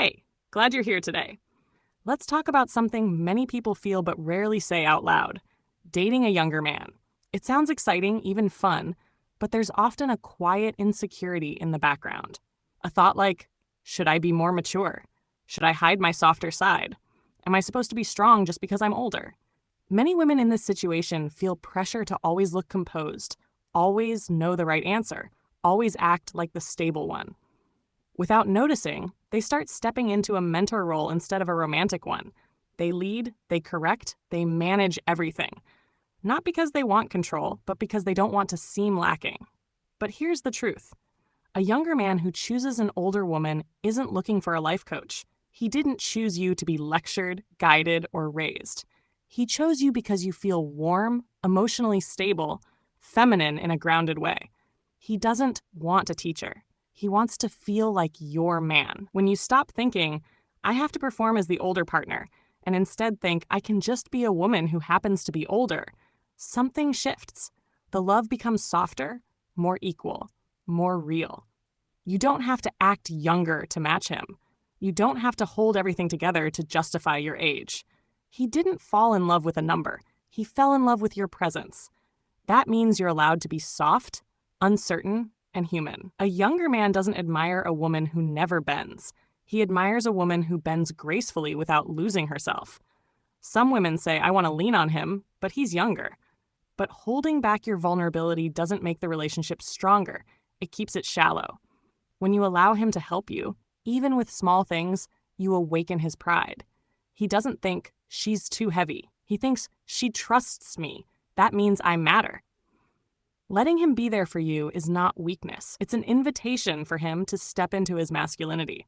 Hey, glad you're here today. Let's talk about something many people feel but rarely say out loud: dating a younger man. It sounds exciting, even fun, but there's often a quiet insecurity in the background. A thought like, should I be more mature? Should I hide my softer side? Am I supposed to be strong just because I'm older? Many women in this situation feel pressure to always look composed, always know the right answer, always act like the stable one. Without noticing, they start stepping into a mentor role instead of a romantic one. They lead, they correct, they manage everything. Not because they want control, but because they don't want to seem lacking. But here's the truth. A younger man who chooses an older woman isn't looking for a life coach. He didn't choose you to be lectured, guided, or raised. He chose you because you feel warm, emotionally stable, feminine in a grounded way. He doesn't want a teacher. He wants to feel like your man. When you stop thinking, I have to perform as the older partner, and instead think, I can just be a woman who happens to be older, something shifts. The love becomes softer, more equal, more real. You don't have to act younger to match him. You don't have to hold everything together to justify your age. He didn't fall in love with a number. He fell in love with your presence. That means you're allowed to be soft, uncertain, and human. A younger man doesn't admire a woman who never bends. He admires a woman who bends gracefully without losing herself. Some women say, I want to lean on him, but he's younger. But holding back your vulnerability doesn't make the relationship stronger. It keeps it shallow. When you allow him to help you, even with small things, you awaken his pride. He doesn't think, she's too heavy. He thinks, she trusts me. That means I matter. Letting him be there for you is not weakness. It's an invitation for him to step into his masculinity.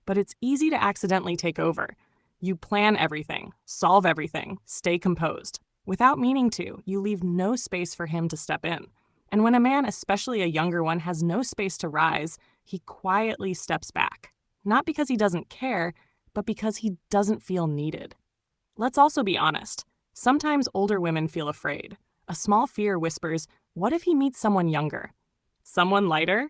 But it's easy to accidentally take over. You plan everything, solve everything, stay composed. Without meaning to, you leave no space for him to step in. And when a man, especially a younger one, has no space to rise, he quietly steps back. Not because he doesn't care, but because he doesn't feel needed. Let's also be honest. Sometimes older women feel afraid. A small fear whispers, what if he meets someone younger? Someone lighter?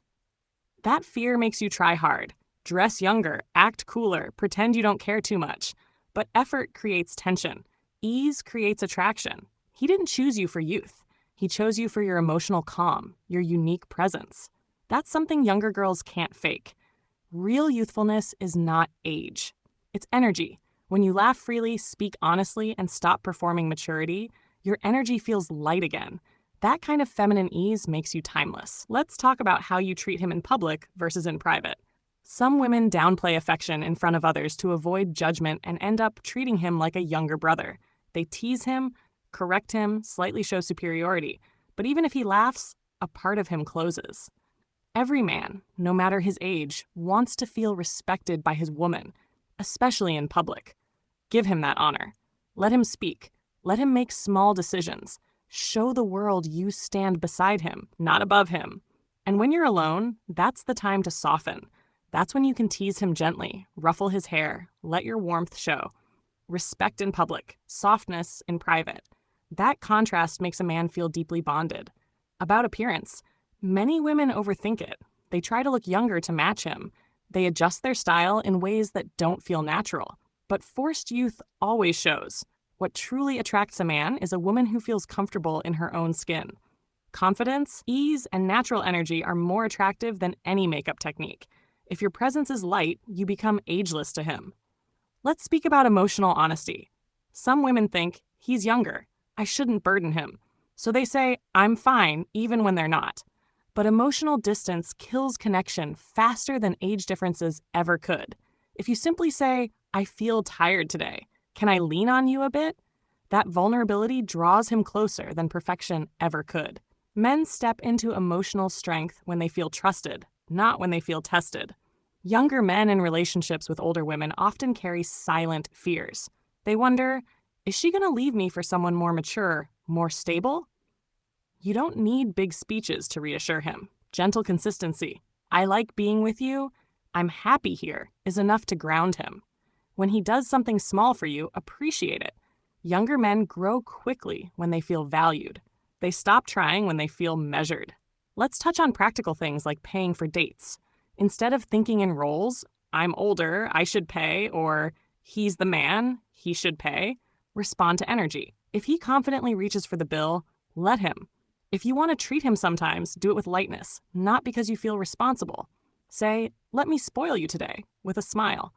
That fear makes you try hard. Dress younger, act cooler, pretend you don't care too much. But effort creates tension. Ease creates attraction. He didn't choose you for youth. He chose you for your emotional calm, your unique presence. That's something younger girls can't fake. Real youthfulness is not age. It's energy. When you laugh freely, speak honestly, and stop performing maturity, your energy feels light again. That kind of feminine ease makes you timeless. Let's talk about how you treat him in public versus in private. Some women downplay affection in front of others to avoid judgment and end up treating him like a younger brother. They tease him, correct him, slightly show superiority. But even if he laughs, a part of him closes. Every man, no matter his age, wants to feel respected by his woman, especially in public. Give him that honor. Let him speak. Let him make small decisions. Show the world you stand beside him, not above him. And when you're alone, that's the time to soften. That's when you can tease him gently, ruffle his hair, let your warmth show. Respect in public, softness in private. That contrast makes a man feel deeply bonded. About appearance, many women overthink it. They try to look younger to match him. They adjust their style in ways that don't feel natural. But forced youth always shows. What truly attracts a man is a woman who feels comfortable in her own skin. Confidence, ease, and natural energy are more attractive than any makeup technique. If your presence is light, you become ageless to him. Let's speak about emotional honesty. Some women think, he's younger. I shouldn't burden him. So they say, I'm fine, even when they're not. But emotional distance kills connection faster than age differences ever could. If you simply say, I feel tired today, can I lean on you a bit? That vulnerability draws him closer than perfection ever could. Men step into emotional strength when they feel trusted, not when they feel tested. Younger men in relationships with older women often carry silent fears. They wonder, is she going to leave me for someone more mature, more stable? You don't need big speeches to reassure him. Gentle consistency, I like being with you, I'm happy here, is enough to ground him. When he does something small for you, appreciate it. Younger men grow quickly when they feel valued. They stop trying when they feel measured. Let's touch on practical things like paying for dates. Instead of thinking in roles, I'm older, I should pay, or he's the man, he should pay, respond to energy. If he confidently reaches for the bill, let him. If you want to treat him sometimes, do it with lightness, not because you feel responsible. Say, let me spoil you today, with a smile.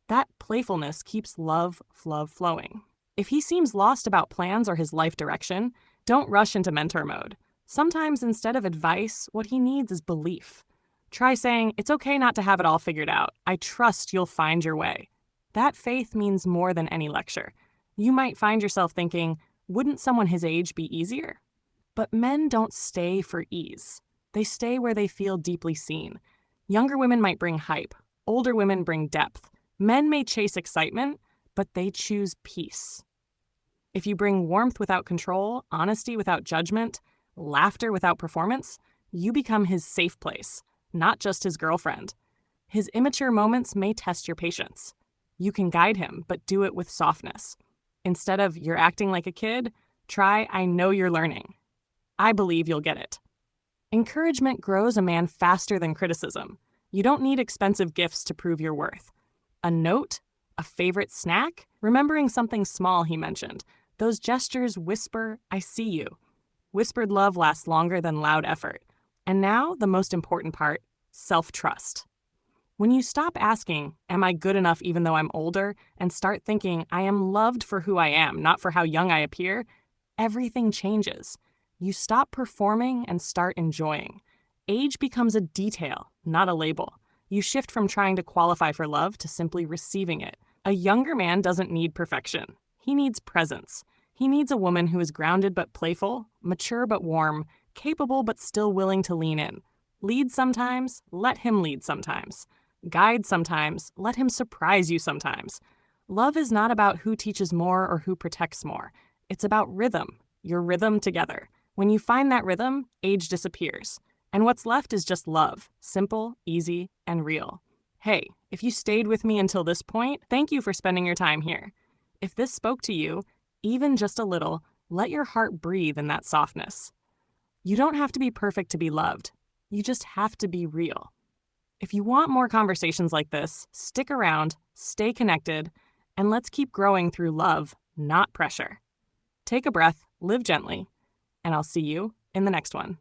That playfulness keeps love flowing. If he seems lost about plans or his life direction, don't rush into mentor mode. Sometimes instead of advice, what he needs is belief. Try saying, it's okay not to have it all figured out. I trust you'll find your way. That faith means more than any lecture. You might find yourself thinking, wouldn't someone his age be easier? But men don't stay for ease. They stay where they feel deeply seen. Younger women might bring hype. Older women bring depth. Men may chase excitement, but they choose peace. If you bring warmth without control, honesty without judgment, laughter without performance, you become his safe place, not just his girlfriend. His immature moments may test your patience. You can guide him, but do it with softness. Instead of you're acting like a kid, try I know you're learning. I believe you'll get it. Encouragement grows a man faster than criticism. You don't need expensive gifts to prove your worth. A note? A favorite snack? Remembering something small he mentioned. Those gestures whisper, I see you. Whispered love lasts longer than loud effort. And now, the most important part, self-trust. When you stop asking, am I good enough even though I'm older, and start thinking, I am loved for who I am, not for how young I appear, everything changes. You stop performing and start enjoying. Age becomes a detail, not a label. You shift from trying to qualify for love to simply receiving it. A younger man doesn't need perfection. He needs presence. He needs a woman who is grounded but playful, mature but warm, capable but still willing to lean in. Lead sometimes, let him lead sometimes. Guide sometimes, let him surprise you sometimes. Love is not about who teaches more or who protects more. It's about rhythm, your rhythm together. When you find that rhythm, age disappears. And what's left is just love, simple, easy, and real. Hey, if you stayed with me until this point, thank you for spending your time here. If this spoke to you, even just a little, let your heart breathe in that softness. You don't have to be perfect to be loved. You just have to be real. If you want more conversations like this, stick around, stay connected, and let's keep growing through love, not pressure. Take a breath, live gently, and I'll see you in the next one.